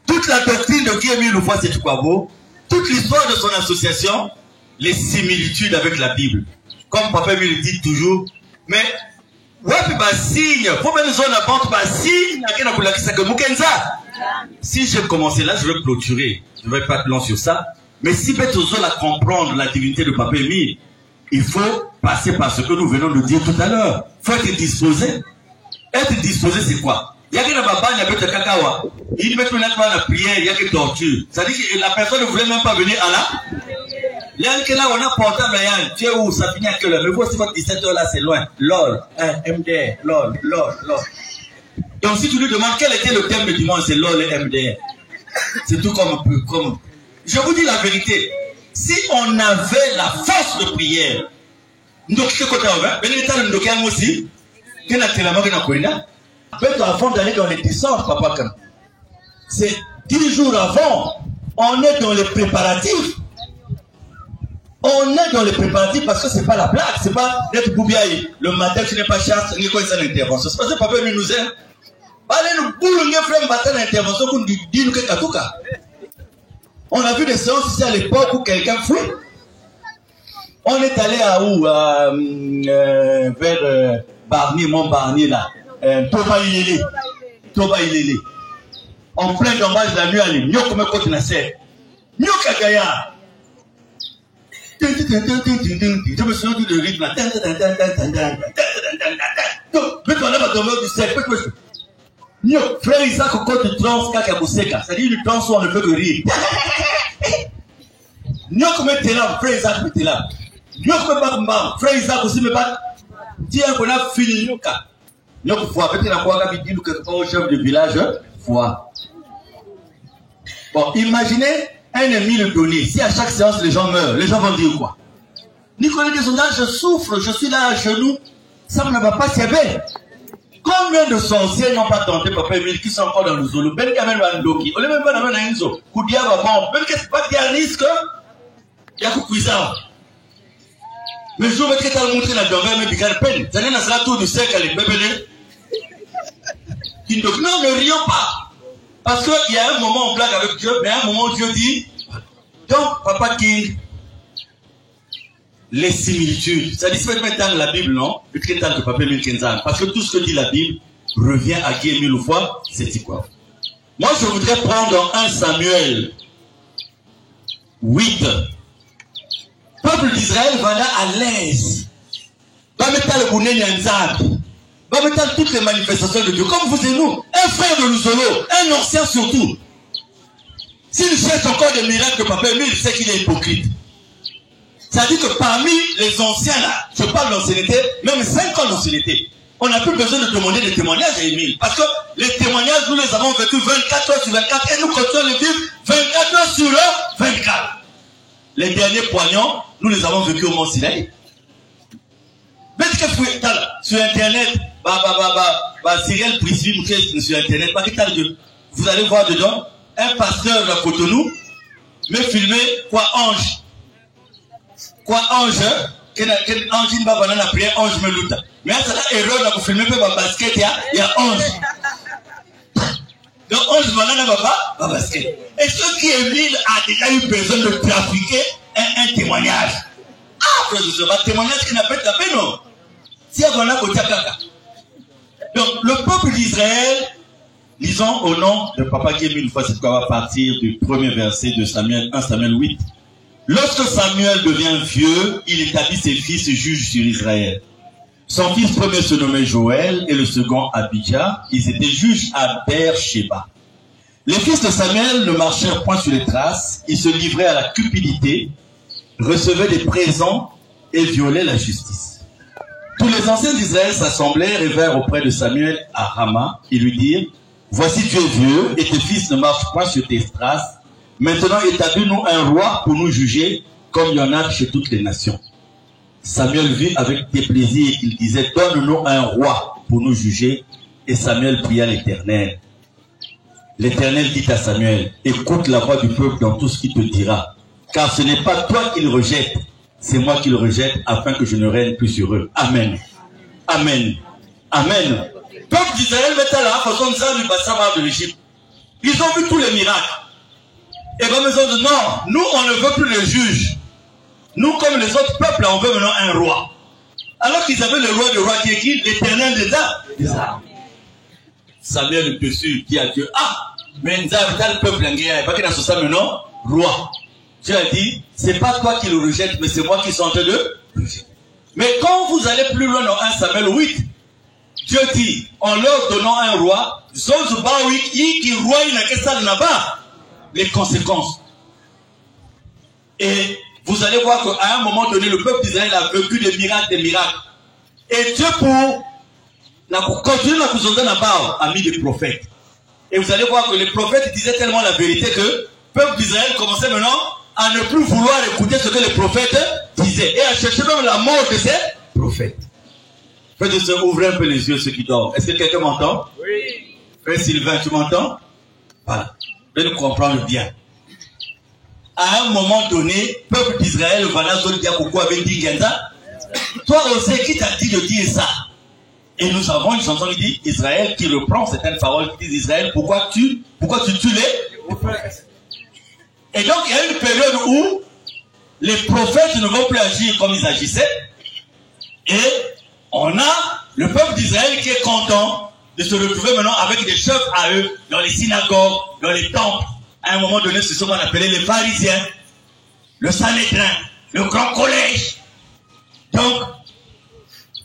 toute la doctrine de Guy-Émile Loufa c'est Chikwabo, toute l'histoire de son association, les similitudes avec la Bible. Comme papa il dit toujours, mais ouais pas signe, faut même nous en apporte pas signe, si j'ai commencé là, je vais clôturer, je ne vais pas être long sur ça. Mais si Betozo la comprendre la divinité de Papa Émile, il faut passer par ce que nous venons de dire tout à l'heure. Il faut être disposé. Être disposé, c'est quoi? Il y a quelqu'un qui a fait le cacawa. Il met la prière, il y a que torture. C'est-à-dire que la personne ne voulait même pas venir à la. Il y a que là, on a portable, tu es où? Ça finit à quelle heure? Mais vous, si votre 17 heures là, c'est loin. LOL, MDR, LOL. Et ensuite, tu lui demandes quel était le thème de dimanche, c'est LOL et MDR. C'est tout comme. Je vous dis la vérité. Si on avait la force de prière, nous aussi, avant d'aller dans les descentes, papa, c'est 10 jours avant, on est dans les préparatifs. On est dans les préparatifs parce que c'est pas la blague, c'est pas d'être boubiaï. Le matin, tu n'es pas chasse, ni quoi, c'est l'intervention. C'est parce que papa nous aime. Allez, nous boulons, frère, matin, l'intervention, qu'on dit, nous, qu'est-ce on a vu des séances ici à l'époque où quelqu'un fouille. On est allé à où? Vers Barnier, Mont-Barnier, là. Toba Ilele. En plein dommage la nuit, allez. Mieux comme un côté Nasser. Mieux qu'à Gaïa. Je me souviens du rythme. Mais tu enlèves à dormir du cercle. Mieux, frère Isaac, au côté de trans, Kakabuseka. C'est-à-dire une trans où on ne peut que rire. Mieux comme un télam, frère Isaac, me télam. Mieux comme un bambam, frère Isaac aussi me bat. Tiens, qu'on a fini, mieux qu'à. Mieux que foi, peut-être la foi, dit nous quelque part au chef de village, foi. Bon, imaginez un ennemi le donner. Si à chaque séance les gens meurent, les gens vont dire quoi? Nicolas Desondages, je souffre, je suis là à genoux. Ça ne va pas si bien. Combien de sorciers n'ont pas tenté Papa Emile qui sont encore dans le Zolo? Ben Kamen Wandoki, on est même pas dans un Enzo. Koudia va bon, ben qu'est-ce pas qu'il y a un risque? Il y a Koukuisa. Mais je vais te montrer la dormeur, mais Bikar Pen. Ça n'est pas tout du cercle à l'ébébélé. Non, ne rions pas. Parce qu'il y a un moment on blague avec Dieu, mais à un moment Dieu dit, donc Papa King, les similitudes. Ça dit, c'est maintenant la Bible, non? Parce que tout ce que dit la Bible revient à qui est mille fois, c'est quoi? Moi, je voudrais prendre 1 Samuel 8. Peuple d'Israël va là à l'aise. Va mettre le Bouné Nyanzab. Va mettre toutes les manifestations de Dieu. Comme vous et nous. Un frère de Luzolo. Un ancien surtout. S'il cherche encore des miracles de Papa Emile, c'est qu'il est hypocrite. Ça dit que parmi les anciens là, je parle d'ancienneté, même 5 ans d'ancienneté, on n'a plus besoin de demander des témoignages à Emile. Parce que les témoignages, nous les avons vécus 24 heures sur 24 et nous continuons de vivre 24 heures sur 24. Les derniers poignants, nous les avons vécus au Mont Sinaï. Sur Internet, Cyril Prisville, sur Internet, vous allez voir dedans, un pasteur de Cotonou, me filmer quoi ange. Quoi ange, ange ne va pas la prière, ange me lutte. Mais à cette erreur, là, vous filmez pas basket, il y a ange. Donc ange ne va pas basket. Et ce qui est Emile a déjà eu besoin de trafiquer un témoignage. Ah, frère, ce sera un témoignage qui n'a pas tapé, non? Si on a côté Kaka. Donc, le peuple d'Israël, lisons au nom de Papa Kémy, une fois c'est quoi, va partir du premier verset de Samuel, 1 Samuel 8. Lorsque Samuel devient vieux, il établit ses fils juges sur Israël. Son fils premier se nommait Joël et le second Abijah. Ils étaient juges à Beersheba. Les fils de Samuel ne marchèrent point sur les traces. Ils se livraient à la cupidité, recevaient des présents et violaient la justice. Tous les anciens d'Israël s'assemblèrent et vinrent auprès de Samuel à Rama. Ils lui dirent, voici tu es vieux et tes fils ne marchent point sur tes traces. Maintenant établis-nous un roi pour nous juger comme il y en a chez toutes les nations. Samuel vit avec déplaisir qu'il disait, donne-nous un roi pour nous juger. Et Samuel pria l'Éternel. L'Éternel dit à Samuel, écoute la voix du peuple dans tout ce qu'il te dira. Car ce n'est pas toi qui le rejettes, c'est moi qui le rejette afin que je ne règne plus sur eux. Amen. Amen. Amen. Le peuple d'Israël met à la façon de ça du bassin de l'Égypte. Ils ont vu tous les miracles. Et bien, ils ont dit, non, nous, on ne veut plus les juges. Nous, comme les autres peuples, on veut maintenant un roi. Alors qu'ils avaient le roi qui est qui? L'Éternel des armes. Samuel le dessus dit à Dieu, ah, mais nous avons le peuple il n'y a pas qu'il a ça maintenant, roi. Dieu a dit, c'est pas toi qui le rejettes, mais c'est moi qui suis en train de rejeter. Mais quand vous allez plus loin dans 1 Samuel 8, Dieu dit, en leur donnant un roi, qui roi il n'a que ça là-bas, les conséquences. Et vous allez voir qu'à un moment donné, le peuple d'Israël a vécu des miracles. Et Dieu pour continuer la cousin là-bas a mis des prophètes. Et vous allez voir que les prophètes disaient tellement la vérité que le peuple d'Israël commençait maintenant à ne plus vouloir écouter ce que les prophètes disaient et à chercher même la mort de ces prophètes. Frère de sœur, ouvrez un peu les yeux ceux qui dorment. Est-ce que quelqu'un m'entend? Oui. Frère Sylvain, tu m'entends? Voilà. Je vais nous comprendre bien. À un moment donné, peuple d'Israël, voilà, zone Diakoko avait dit Genza. Toi aussi, qui t'a dit de dire ça? Et nous avons une chanson qui dit Israël, qui reprend certaines paroles qui disent Israël, pourquoi tu tues les prophètes? Et donc, il y a une période où les prophètes ne vont plus agir comme ils agissaient. Et on a le peuple d'Israël qui est content de se retrouver maintenant avec des chefs à eux, dans les synagogues, dans les temples. À un moment donné, ce sont qu'on appelait les pharisiens, le Sanhédrin, le grand collège. Donc,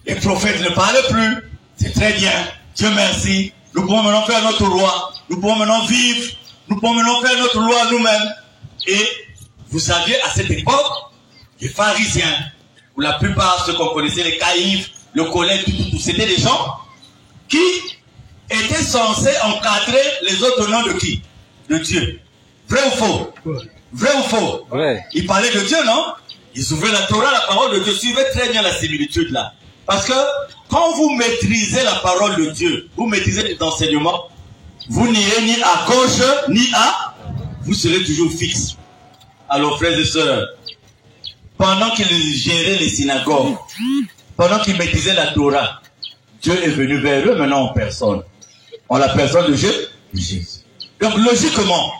les prophètes ne parlent plus. C'est très bien. Dieu merci. Nous pouvons maintenant faire notre loi. Nous pouvons maintenant vivre. Nous pouvons maintenant faire notre loi nous-mêmes. Et vous saviez, à cette époque, les pharisiens, ou la plupart, ceux qu'on connaissait, les caïphes, le collège, tout, c'était des gens qui étaient censés encadrer les autres noms de qui? De Dieu. Vrai ou faux? Vrai ou faux? Ouais. Ils parlaient de Dieu, non? Ils ouvraient la Torah, la parole de Dieu. Suivez très bien la similitude là. Parce que quand vous maîtrisez la parole de Dieu, vous maîtrisez les enseignements, vous n'irez ni à gauche, ni à... Vous serez toujours fixe. Alors, frères et sœurs, pendant qu'ils géraient les synagogues, pendant qu'ils maîtrisaient la Torah, Dieu est venu vers eux maintenant en personne. En la personne de Jésus. Donc, logiquement,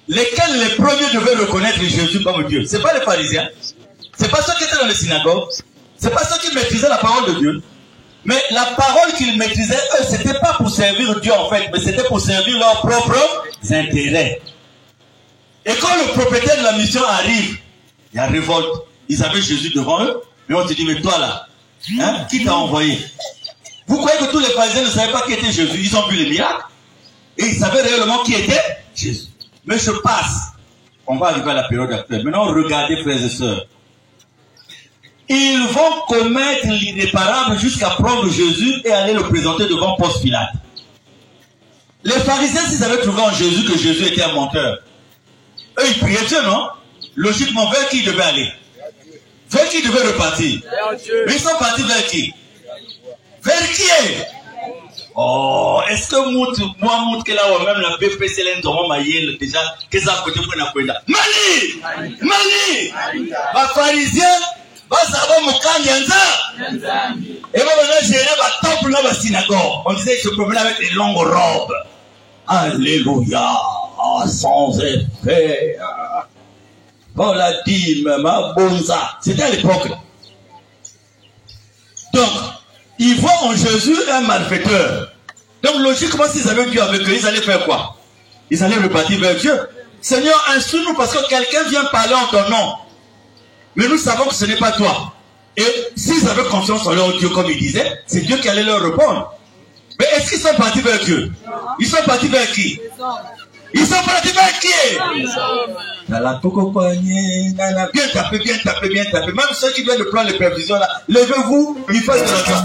lesquels les premiers devaient reconnaître Jésus comme Dieu? Ce n'est pas les pharisiens. Ce n'est pas ceux qui étaient dans les synagogues. Ce n'est pas ceux qui maîtrisaient la parole de Dieu. Mais la parole qu'ils maîtrisaient, eux, ce n'était pas pour servir Dieu en fait, mais c'était pour servir leurs propres intérêts. Et quand le propriétaire de la mission arrive, il y a révolte. Ils avaient Jésus devant eux, mais on se dit, mais toi là, hein, qui t'a envoyé? Vous croyez que tous les pharisiens ne savaient pas qui était Jésus? Ils ont vu les miracles. Et ils savaient réellement qui était Jésus. Mais je passe. On va arriver à la période actuelle. Maintenant, regardez, frères et sœurs. Ils vont commettre l'irréparable jusqu'à prendre Jésus et aller le présenter devant Ponce Pilate. Les pharisiens, s'ils avaient trouvé en Jésus que Jésus était un menteur, eux, ils priaient Dieu, non? Logiquement, vers qui ils devaient aller? Vers qui ils devaient repartir? Mais ils sont partis vers qui? Vers qui? Oh, est-ce que moi, que là, même la BPC, déjà, qu'est-ce que côté pour la Kwenda? Mali! Les pharisiens, et maintenant, gérer ma temple dans la synagogue. On disait que je promenais avec des longues robes. Alléluia. Sans effet. Voilà, dit, ma bonza. C'était à l'époque. Donc, ils voient en Jésus un malfaiteur. Donc, logiquement, s'ils avaient Dieu avec eux, ils allaient faire quoi? Ils allaient repartir vers Dieu. Seigneur, instruis-nous parce que quelqu'un vient parler en ton nom. Mais nous savons que ce n'est pas toi. Et s'ils avaient confiance en leur Dieu, comme ils disaient, c'est Dieu qui allait leur répondre. Mais est-ce qu'ils sont partis vers Dieu? Ils sont partis vers qui? Ils sont partis vers qui? Bien tapé, bien tapé, bien tapé. Même ceux qui viennent de prendre les prévisions là, levez-vous, ils fassent de la joie.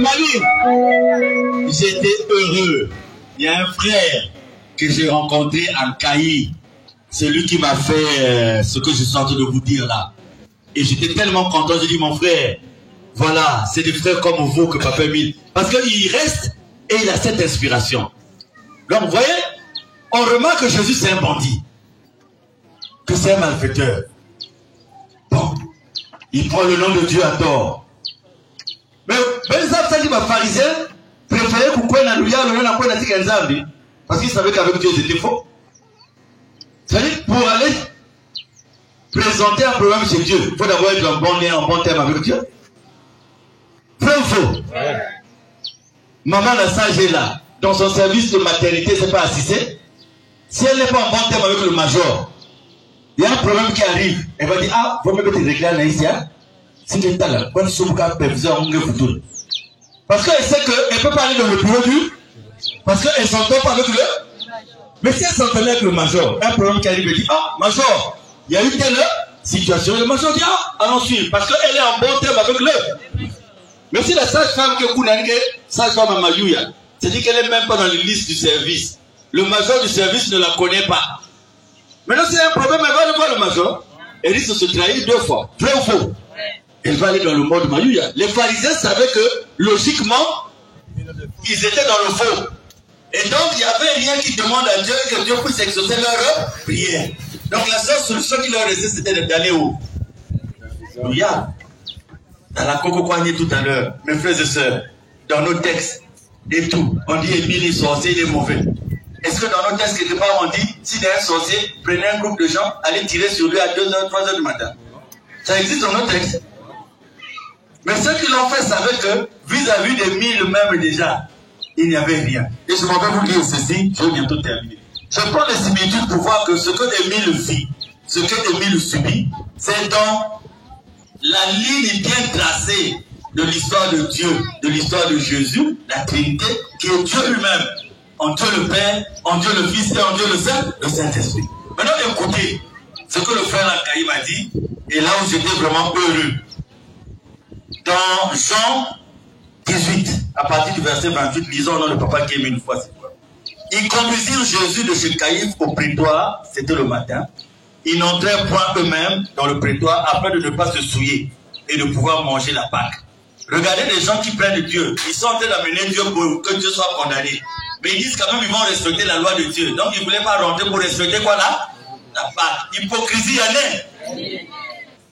Mali, j'étais heureux. Il y a un frère que j'ai rencontré en Caï, celui qui m'a fait ce que je suis en train de vous dire là. Et j'étais tellement content, j'ai dit mon frère, voilà, c'est des frères comme vous que Papa Émile. Parce qu'il reste et il a cette inspiration. Donc vous voyez, on remarque que Jésus c'est un bandit, que c'est un malfaiteur. Bon, il prend le nom de Dieu à tort. Mais ben ça dit ma pharisien préférait qu'on ait le parce qu'il savait qu'avec Dieu c'était faux. C'est-à-dire pour aller présenter un problème chez Dieu, il faut d'abord être en bon lien, en bon terme avec Dieu. Vrai ou faux? Ouais. Maman la sage est là, dans son service de maternité, c'est pas assisté. Si elle n'est pas en bon terme avec le major, il y a un problème qui arrive. Elle va dire, ah, vous me mettez des réclames là ici, hein? C'est que t'as là, quand tu parce qu'elle sait qu'elle peut pas aller dans le bureau du. Parce qu'elle s'entend pas avec le. Mais si elle s'entendait avec le major, un problème qui arrive, elle dit, ah, major, il y a eu telle situation. Le major dit, ah, allons suivre. Parce qu'elle est en bon terme avec le. Mais si la sage-femme que vous n'avez, sage-femme à Mayouya, c'est-à-dire qu'elle n'est même pas dans les listes du service. Le major du service ne la connaît pas. Maintenant, s'il y a un problème, elle va aller voir le major. Elle risque de se trahir 2 fois. Vrai ou faux? Elle va aller dans le monde Mayouya. Les pharisiens savaient que, logiquement, ils étaient dans le faux. Et donc, il n'y avait rien qui demande à Dieu que Dieu puisse exaucer leur prière. Donc, la seule solution qui leur restait, c'était d'aller où? Regarde. Dans la Coco Kouani tout à l'heure, mes frères et sœurs, dans nos textes et tout, on dit Émile est sorcier, il est mauvais. Est-ce que dans nos textes, quelque part, on dit, s'il y a un sorcier, prenez un groupe de gens, allez tirer sur lui à 2h, 3h du matin? Ça existe dans nos textes. Mais ceux qui l'ont fait savaient que, vis-à-vis des 1000 même déjà, il n'y avait rien. Et je m'en vais vous dire ceci, je vais bientôt terminer. Je prends les similitudes pour voir que ce que Émile vit, ce que Émile subit, c'est dans la ligne bien tracée de l'histoire de Dieu, de l'histoire de Jésus, la Trinité, qui est Dieu lui-même. En Dieu le Père, en Dieu le Fils et en Dieu le Saint-Esprit. Maintenant, écoutez ce que le frère Akaï m'a dit, et là où j'étais vraiment heureux. Dans Jean 18, à partir du verset 28, lisons au nom de Papa qui aime une fois cette fois. Ils conduisirent Jésus de chez Caïphe au prétoire, c'était le matin. Ils n'entrèrent point eux-mêmes dans le prétoire afin de ne pas se souiller et de pouvoir manger la Pâque. Regardez les gens qui prennent Dieu. Ils sont en train d'amener Dieu pour que Dieu soit condamné. Mais ils disent quand même qu'ils vont respecter la loi de Dieu. Donc ils ne voulaient pas rentrer pour respecter quoi là? La Pâque. Hypocrisie, allez.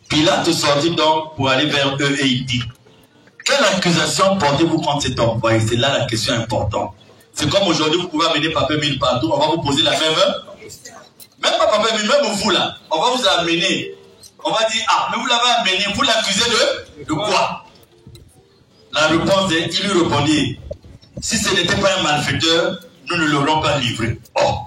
Pilate sortit donc pour aller vers eux et il dit, quelle accusation portez-vous contre cet homme? Voyez, c'est là la question importante. C'est comme aujourd'hui, vous pouvez amener Papa Émile partout, on va vous poser la même. Même pas Papa Émile, même vous là, on va vous amener. On va dire, ah, mais vous l'avez amené, vous l'accusez de quoi? La réponse est, il lui répondit, si ce n'était pas un malfaiteur, nous ne l'aurons pas livré. Oh.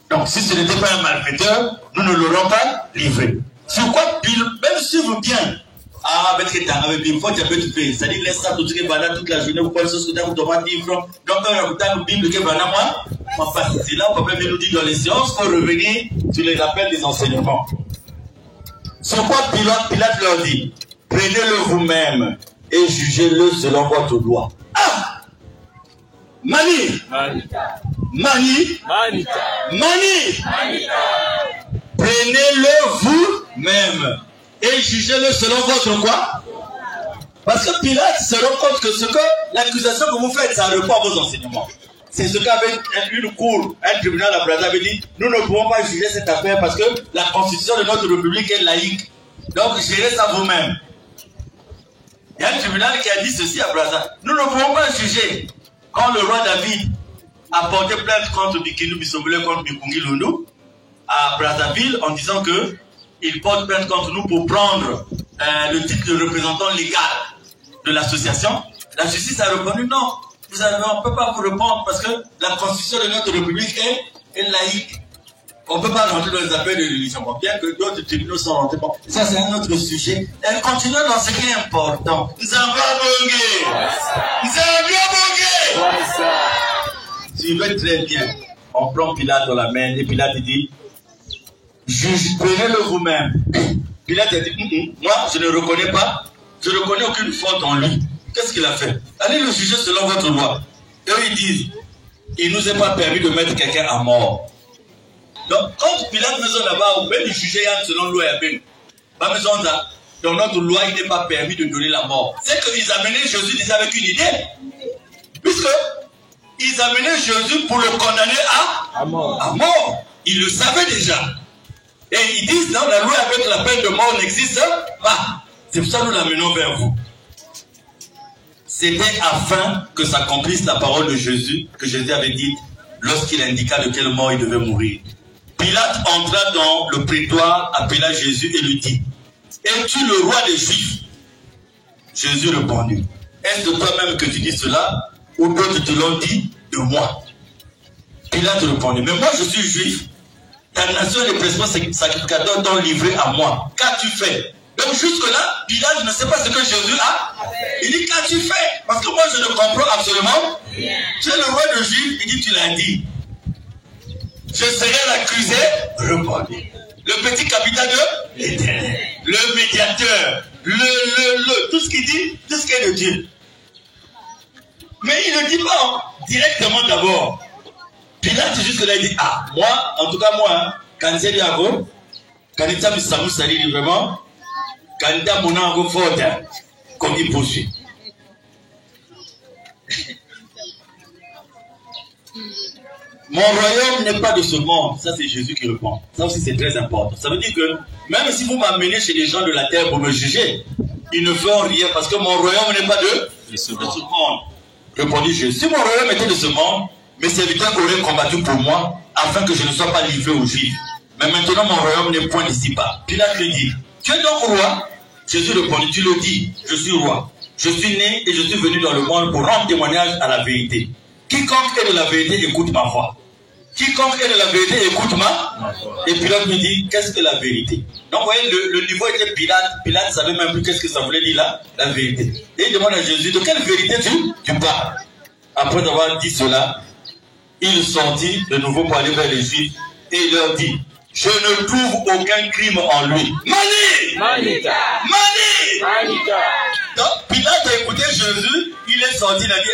Donc, si ce n'était pas un malfaiteur, nous ne l'aurons pas livré. Sur quoi, même suivre bien. Ah, mais c'est un bien fort, tu as pu faire. C'est-à-dire, laisse ça tout ce qui va là toute la journée, vous pouvez se dire, vous devez 10 francs. Donc, on a une Bible qui va là, moi, c'est là, on peut même nous dire dans les séances, pour revenir sur les rappels des enseignements. Sur quoi Pilate leur dit, prenez-le vous-même et jugez-le selon votre loi. Ah! Mani! Mani! Prenez-le vous-même et jugez-le selon votre quoi? Parce que Pilate se rend compte que ce que l'accusation que vous faites, ça répond à vos enseignements. C'est ce qu'avait une cour, un tribunal à Brazza avait dit, nous ne pouvons pas juger cette affaire parce que la constitution de notre république est laïque. Donc gérez ça vous-même. Il y a un tribunal qui a dit ceci à Brazza, nous ne pouvons pas juger. Quand le roi David a porté plainte contre Bikinu Bisobele, contre Bikungi Lundu, à Brazzaville, en disant que il porte plainte contre nous pour prendre le titre de représentant légal de l'association, la justice a répondu non, on ne peut pas vous répondre parce que la constitution de notre république est laïque. On ne peut pas rentrer dans les affaires de religion, bien que d'autres tribunaux sont rentrés. Bon, ça c'est un autre sujet. Et continuons dans ce qui est important. Nous avons bongué. Suivez très bien. On prend Pilate dans la main et Pilate dit, prenez-le vous-même. Pilate a dit, moi je ne reconnais pas, je ne reconnais aucune faute en lui. qu'est-ce qu'il a fait? Allez le juger selon votre loi. Et eux, ils disent, il ne nous est pas permis de mettre quelqu'un à mort. Donc, quand Pilate faisait là-bas, ou même juger selon loi, pas besoin de ça. Dans notre loi, il n'est pas permis de donner la mort. C'est qu'ils amenaient Jésus déjà avec une idée. Puisque ils amenaient Jésus pour le condamner à mort. Ils le savaient déjà. Et ils disent, non, la loi avec la peine de mort n'existe pas. C'est pour ça que nous l'amenons vers vous. C'était afin que s'accomplisse la parole de Jésus, que Jésus avait dit lorsqu'il indiqua de quelle mort il devait mourir. Pilate entra dans le prétoire, appela Jésus et lui dit, es-tu le roi des Juifs? Jésus répondit, est-ce de toi-même que tu dis cela, ou d'autres te l'ont dit de moi? Pilate répondit, mais moi je suis juif, ta nation et les principaux sacrificateurs t'ont livré à moi. Qu'as-tu fait? Donc jusque-là, Pilate ne sait pas ce que Jésus a. Il dit, qu'as-tu fait? Parce que moi je ne comprends absolument rien. Tu es le roi de Juifs, il dit, tu l'as dit. Je serai l'accusé, répondit. Le petit capitaine de l'Éternel, le médiateur, tout ce qu'il dit, tout ce qu'il est de Dieu. Mais il ne dit pas directement d'abord. Pilate jusque-là, il dit, ah, moi, en tout cas moi, quand j'ai dit à vous, quand il t'a mis Samu Salili vraiment, quand il t'a mon ango fort, comme il poursuit. Mon royaume n'est pas de ce monde. Ça, c'est Jésus qui répond. Ça aussi, c'est très important. Ça veut dire que même si vous m'amenez chez les gens de la terre pour me juger, ils ne feront rien parce que mon royaume n'est pas de ce monde. Répondit Jésus. Si mon royaume était de ce monde, mes serviteurs auraient combattu pour moi afin que je ne sois pas livré aux Juifs. Mais maintenant, mon royaume n'est point d'ici-bas. Pilate lui dit, tu es donc roi? Jésus répondit, tu le dis, je suis roi. Je suis né et je suis venu dans le monde pour rendre témoignage à la vérité. Quiconque est de la vérité écoute ma voix. Quiconque est de la vérité écoute ma. Et Pilate me dit, qu'est-ce que la vérité? Donc vous voyez, le niveau était Pilate. Pilate ne savait même plus qu'est-ce que ça voulait dire là, la vérité. Et il demande à Jésus, de quelle vérité tu parles? Après avoir dit cela, il sortit de nouveau pour aller vers les Juifs et il leur dit, je ne trouve aucun crime en lui. Mani! Donc Pilate a écouté Jésus, il est sorti, il a dit,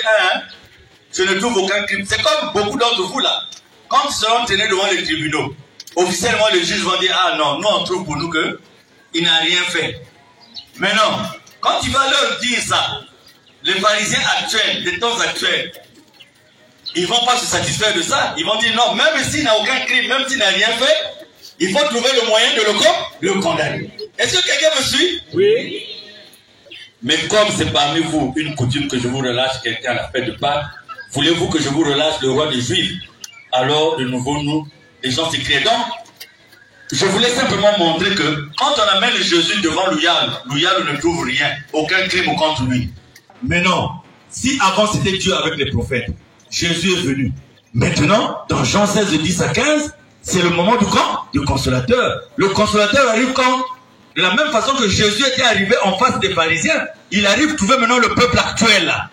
je ne trouve aucun crime. C'est comme beaucoup d'entre vous là. Quand ils seront tenus devant les tribunaux, officiellement les juges vont dire, ah non, nous on trouve pour nous qu'il n'a rien fait. Mais non, quand tu vas leur dire ça, les pharisiens actuels, des temps actuels, ils ne vont pas se satisfaire de ça. Ils vont dire non, même s'il n'a aucun crime, même s'il n'a rien fait, il faut trouver le moyen de le condamner. Est-ce que quelqu'un me suit? Oui. Mais comme c'est parmi vous une coutume que je vous relâche quelqu'un à la fête de Pâques, voulez-vous que je vous relâche le roi des Juifs? Alors, de nouveau, nous, les gens s'écrient. Donc, je voulais simplement montrer que quand on amène Jésus devant Louyal ne trouve rien, aucun crime contre lui. Mais non, si avant c'était Dieu avec les prophètes, Jésus est venu. Maintenant, dans Jean 16, de 10 à 15, c'est le moment du consolateur. Le consolateur arrive quand? De la même façon que Jésus était arrivé en face des pharisiens, il arrive trouver maintenant le peuple actuel là.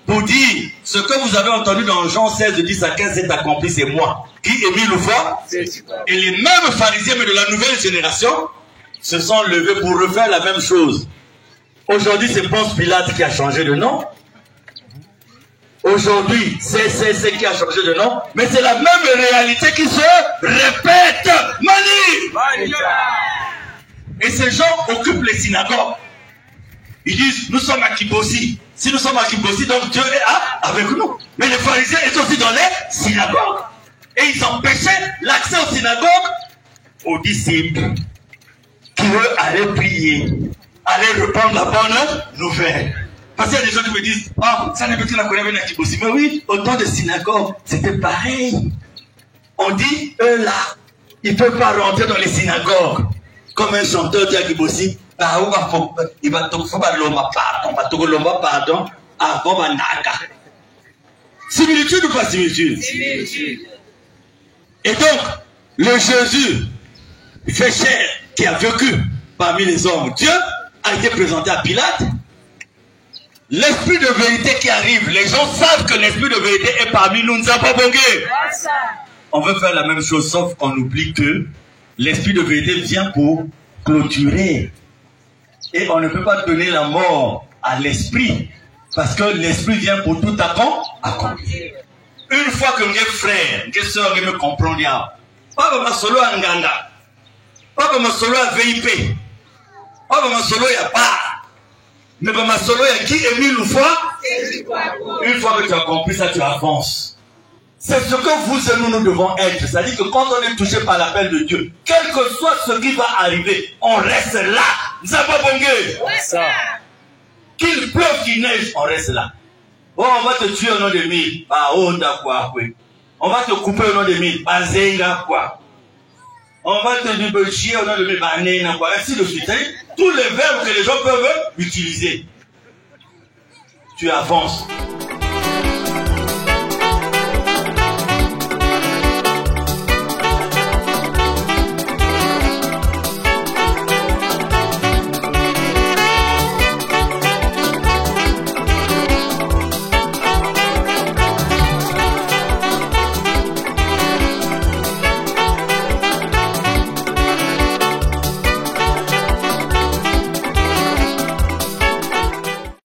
Pour dire, ce que vous avez entendu dans Jean 16, de 10 à 15, c'est accompli, c'est moi. Qui est mis le foi? Et les mêmes pharisiens, mais de la nouvelle génération, se sont levés pour refaire la même chose. Aujourd'hui, c'est Ponce Pilate qui a changé de nom. Aujourd'hui, c'est qui a changé de nom. Mais c'est la même réalité qui se répète. Mani! Et ces gens occupent les synagogues. Ils disent, nous sommes à Kibossi. Si nous sommes à Kibossi, donc Dieu est avec nous. Mais les pharisiens étaient aussi dans les synagogues. Et ils empêchaient l'accès aux synagogues aux disciples qui eux allaient prier, allaient répandre la bonne nouvelle. Parce qu'il y a des gens qui me disent, oh, ça n'est pas que la connaît à Kibossi. Mais oui, au temps des synagogues, c'était pareil. On dit, eux là, ils ne peuvent pas rentrer dans les synagogues. Comme un chanteur dit à Kibossi, il va pardon avant Banaka. Similitude ou pas similitude? Similitude. Et donc, le Jésus fait chair qui a vécu parmi les hommes, Dieu a été présenté à Pilate. L'esprit de vérité qui arrive, les gens savent que l'esprit de vérité est parmi nous, nous avons pas bongué. On veut faire la même chose, sauf qu'on oublie que l'esprit de vérité vient pour clôturer. Et on ne peut pas donner la mort à l'esprit Parce que l'esprit vient pour tout accomplir. Une fois que mes frères, mes soeurs me comprennent, pas comme solo à Nganda, pas comme solo à VIP, pas comme solo à part, mais comme solo à qui est 1000 fois. Une fois que tu as compris ça, tu avances. C'est ce que vous et nous devons être. C'est-à-dire que quand on est touché par l'appel de Dieu, quel que soit ce qui va arriver, on reste là. Qu'il pleuve, qu'il neige, on reste là. Oh, on va te tuer au nom de 1000. On va te couper au nom de 1000. On va te débaucher au nom de 1000. Ainsi de suite. Tous les verbes que les gens peuvent utiliser. Tu avances.